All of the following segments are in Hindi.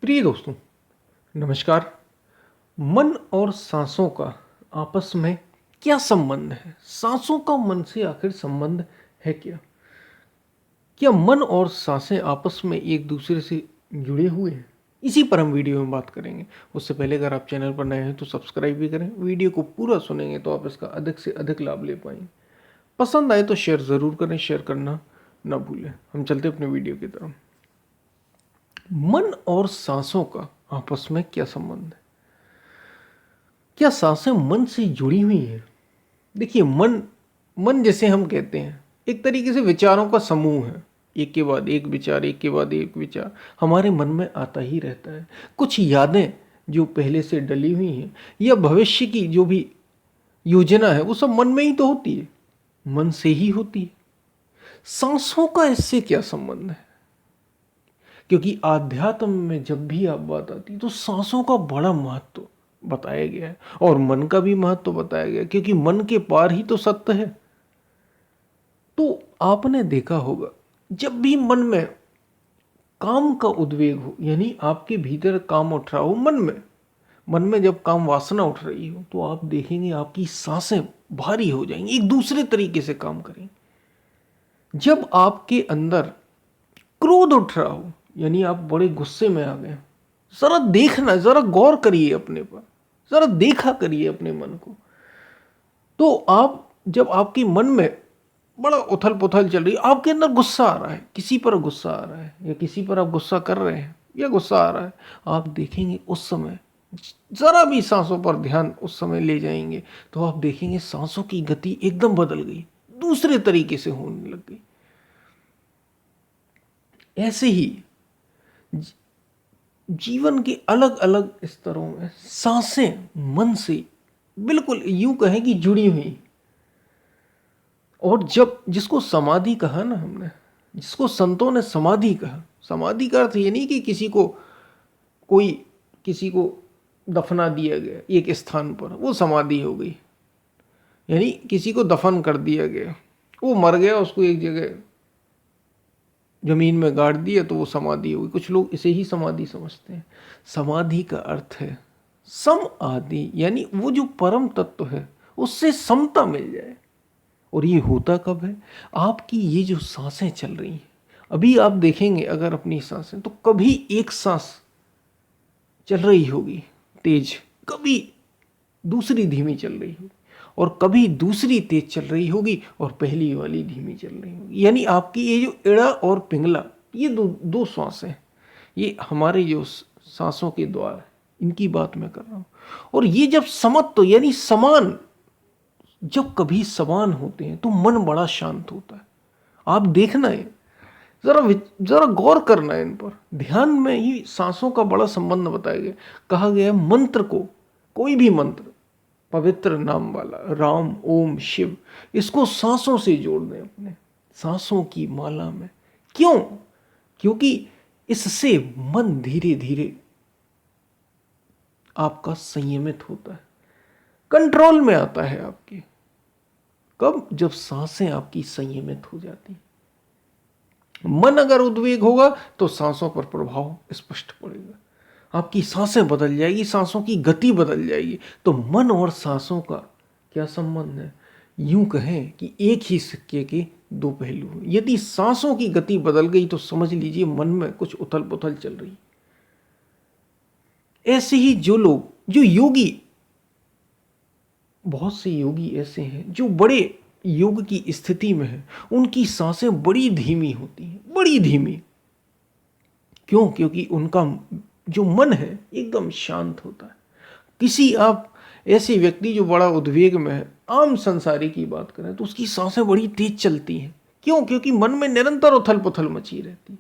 प्रिय दोस्तों, नमस्कार। मन और सांसों का आपस में क्या संबंध है? सांसों का मन से आखिर संबंध है क्या? क्या मन और सांसें आपस में एक दूसरे से जुड़े हुए हैं? इसी पर हम वीडियो में बात करेंगे। उससे पहले अगर आप चैनल पर नए हैं तो सब्सक्राइब भी करें। वीडियो को पूरा सुनेंगे तो आप इसका अधिक से अधिक लाभ ले पाएंगे। पसंद आए तो शेयर ज़रूर करें, शेयर करना ना भूलें। हम चलते अपने वीडियो की तरफ। मन और सांसों का आपस में क्या संबंध है? क्या सांसें मन से जुड़ी हुई हैं? देखिए, मन मन जैसे हम कहते हैं, एक तरीके से विचारों का समूह है। एक के बाद एक विचार, एक के बाद एक विचार हमारे मन में आता ही रहता है। कुछ यादें जो पहले से डली हुई हैं या भविष्य की जो भी योजना है वो सब मन में ही तो होती है, मन से ही होती है। सांसों का इससे क्या संबंध है? क्योंकि आध्यात्म में जब भी आप बात आती है तो सांसों का बड़ा महत्व बताया गया है और मन का भी महत्व बताया गया है, क्योंकि मन के पार ही तो सत्य है। तो आपने देखा होगा, जब भी मन में काम का उद्वेग हो, यानी आपके भीतर काम उठ रहा हो, मन में जब काम वासना उठ रही हो, तो आप देखेंगे आपकी सांसें भारी हो जाएंगी, एक दूसरे तरीके से काम करेंगी। जब आपके अंदर क्रोध उठ रहा हो, यानी आप बड़े गुस्से में आ गए, जरा देखना, जरा गौर करिए अपने पर, जरा देखा करिए अपने मन को। तो आप जब आपके मन में बड़ा उथल पुथल चल रही है, आपके अंदर गुस्सा आ रहा है, किसी पर गुस्सा आ रहा है या किसी पर आप गुस्सा कर रहे हैं या गुस्सा आ रहा है, आप देखेंगे उस समय जरा भी सांसों पर ध्यान उस समय ले जाएंगे तो आप देखेंगे सांसों की गति एकदम बदल गई, दूसरे तरीके से होने लग गई। ऐसे ही जीवन के अलग अलग स्तरों में सांसें मन से बिल्कुल यूं कहें कि जुड़ी हुई। और जब जिसको समाधि कहा ना हमने, जिसको संतों ने समाधि कहा, समाधि का अर्थ ये नहीं कि कोई किसी को दफना दिया गया एक स्थान पर, वो समाधि हो गई। यानी किसी को दफन कर दिया गया, वो मर गया, उसको एक जगह जमीन में गाड़ दिया तो वो समाधि हो गई। कुछ लोग इसे ही समाधि समझते हैं। समाधि का अर्थ है सम आदि, यानी वो जो परम तत्व है उससे समता मिल जाए। और ये होता कब है? आपकी ये जो सांसें चल रही हैं, अभी आप देखेंगे अगर अपनी सांसें, तो कभी एक सांस चल रही होगी तेज, कभी दूसरी धीमी चल रही होगी, और कभी दूसरी तेज चल रही होगी और पहली वाली धीमी चल रही होगी। यानी आपकी ये जो एड़ा और पिंगला, ये दो दो श्वास हैं, ये हमारे जो सांसों के द्वार है, इनकी बात मैं कर रहा हूँ। और ये जब समत्व यानी समान, जब कभी समान होते हैं तो मन बड़ा शांत होता है। आप देखना है, जरा गौर करना है इन पर। ध्यान में ही सांसों का बड़ा संबंध बताया गया। कहा गया है मंत्र को, कोई भी मंत्र पवित्र नाम वाला, राम ओम शिव, इसको सांसों से जोड़ दें अपने सांसों की माला में। क्यों? क्योंकि इससे मन धीरे धीरे आपका संयमित होता है, कंट्रोल में आता है आपके। कब? जब सांसें आपकी संयमित हो जाती हैं। मन अगर उद्वेग होगा तो सांसों पर प्रभाव स्पष्ट पड़ेगा, आपकी सांसें बदल जाएगी, सांसों की गति बदल जाएगी। तो मन और सांसों का क्या संबंध है? यूं कहें कि एक ही सिक्के के दो पहलू हैं। यदि सांसों की गति बदल गई तो समझ लीजिए मन में कुछ उथल पुथल चल रही। ऐसे ही जो लोग, जो योगी, बहुत से योगी ऐसे हैं जो बड़े योग की स्थिति में हैं, उनकी सांसें बड़ी धीमी होती हैं, बड़ी धीमी। क्यों? क्योंकि उनका जो मन है एकदम शांत होता है। किसी आप ऐसे व्यक्ति जो बड़ा उद्वेग में है, आम संसारी की बात करें तो उसकी सांसें बड़ी तेज चलती हैं। क्यों? क्योंकि मन में निरंतर उथल पुथल मची रहती है।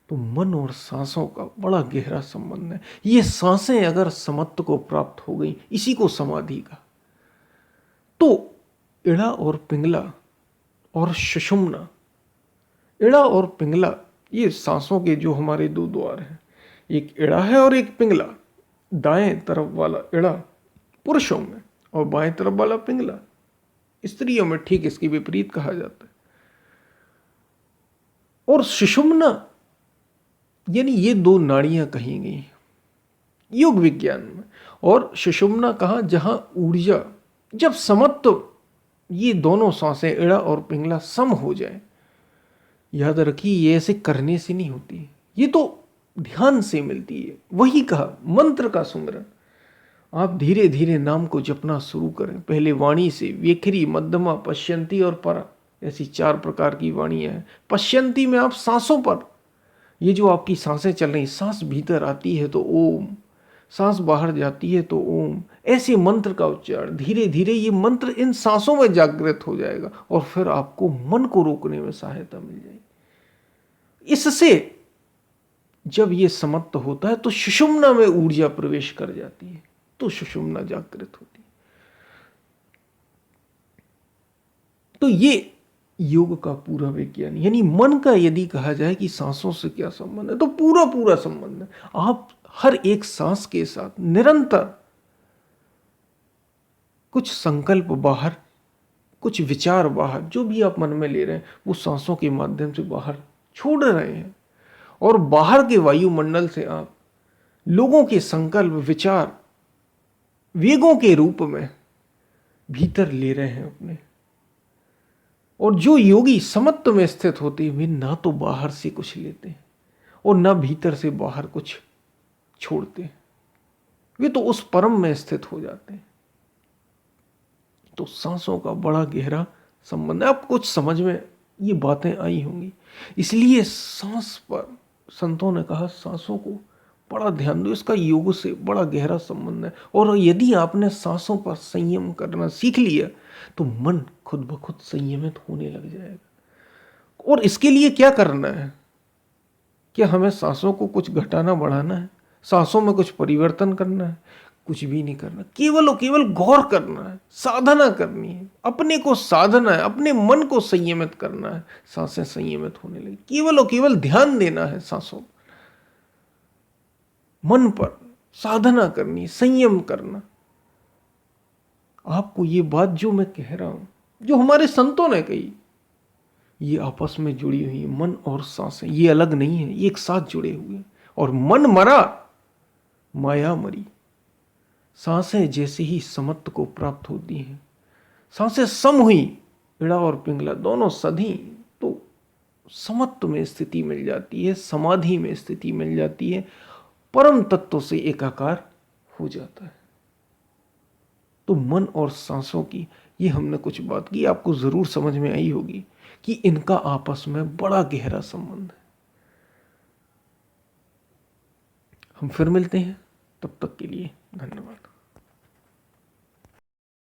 तो मन और सांसों का बड़ा गहरा संबंध है। ये सांसें अगर समत्व को प्राप्त हो गई, इसी को समाधि का, तो इड़ा और पिंगला और सुषुम्ना, इड़ा और पिंगला ये सांसों के जो हमारे दो द्वार हैं, एक इड़ा है और एक पिंगला। दाएं तरफ वाला इड़ा पुरुषों में और बाएं तरफ वाला पिंगला स्त्रियों में, ठीक इसकी विपरीत कहा जाता है। और सुषुम्ना यानी ये दो नाड़ियां कही गई योग विज्ञान में। और सुषुम्ना कहा जहां ऊर्जा, जब समत्व, ये दोनों सांसें इड़ा और पिंगला सम हो जाए। याद रखिए ये ऐसे करने से नहीं होती, ये तो ध्यान से मिलती है। वही कहा मंत्र का सुमिरन। आप धीरे धीरे नाम को जपना शुरू करें। पहले वाणी से वेखरी, मध्यमा, पश्यंती और परा, ऐसी 4 प्रकार की वाणियां हैं। पश्यंती में आप सांसों पर, ये जो आपकी सांसें चल रही, सांस भीतर आती है तो ओम, सांस बाहर जाती है तो ओम, ऐसे मंत्र का उच्चारण धीरे धीरे, ये मंत्र इन सांसों में जागृत हो जाएगा और फिर आपको मन को रोकने में सहायता मिल जाएगी। इससे जब ये समाप्त होता है तो सुषुम्ना में ऊर्जा प्रवेश कर जाती है, तो सुषुम्ना जागृत होती है। तो ये योग का पूरा विज्ञान, यानी मन का यदि कहा जाए कि सांसों से क्या संबंध है, तो पूरा पूरा संबंध है। आप हर एक सांस के साथ निरंतर कुछ संकल्प बाहर, कुछ विचार बाहर, जो भी आप मन में ले रहे हैं वो सांसों के माध्यम से बाहर छोड़ रहे हैं। और बाहर के वायुमंडल से आप लोगों के संकल्प, विचार, वेगों के रूप में भीतर ले रहे हैं अपने। और जो योगी समत्व में स्थित होते हैं वे ना तो बाहर से कुछ लेते हैं और ना भीतर से बाहर कुछ छोड़ते हैं, वे तो उस परम में स्थित हो जाते हैं। तो सांसों का बड़ा गहरा संबंध है। आप कुछ समझ में ये बातें आई होंगी। इसलिए सांस पर संतों ने कहा सांसों को बड़ा ध्यान दो, इसका योग से बड़ा गहरा संबंध है। और यदि आपने सांसों पर संयम करना सीख लिया तो मन खुद ब खुद संयमित होने लग जाएगा। और इसके लिए क्या करना है? क्या हमें सांसों को कुछ घटाना बढ़ाना है? सांसों में कुछ परिवर्तन करना है? कुछ भी नहीं करना, केवल और केवल गौर करना है, साधना करनी है, अपने को साधना है, अपने मन को संयमित करना है। सांसें संयमित होने लगी, केवल और केवल ध्यान देना है सांसों, मन पर साधना करनी, संयम करना। आपको ये बात जो मैं कह रहा हूं, जो हमारे संतों ने कही, ये आपस में जुड़ी हुई है। मन और सांसें ये अलग नहीं है, ये एक साथ जुड़े हुए हैं। और मन मरा माया मरी। सांसें जैसे ही समत्व को प्राप्त होती हैं, सांसें सम हुई, इड़ा और पिंगला दोनों सधी, तो समत्व में स्थिति मिल जाती है, समाधि में स्थिति मिल जाती है, परम तत्व से एकाकार हो जाता है। तो मन और सांसों की ये हमने कुछ बात की, आपको जरूर समझ में आई होगी कि इनका आपस में बड़ा गहरा संबंध है। हम फिर मिलते हैं, तब तक के लिए धन्यवाद।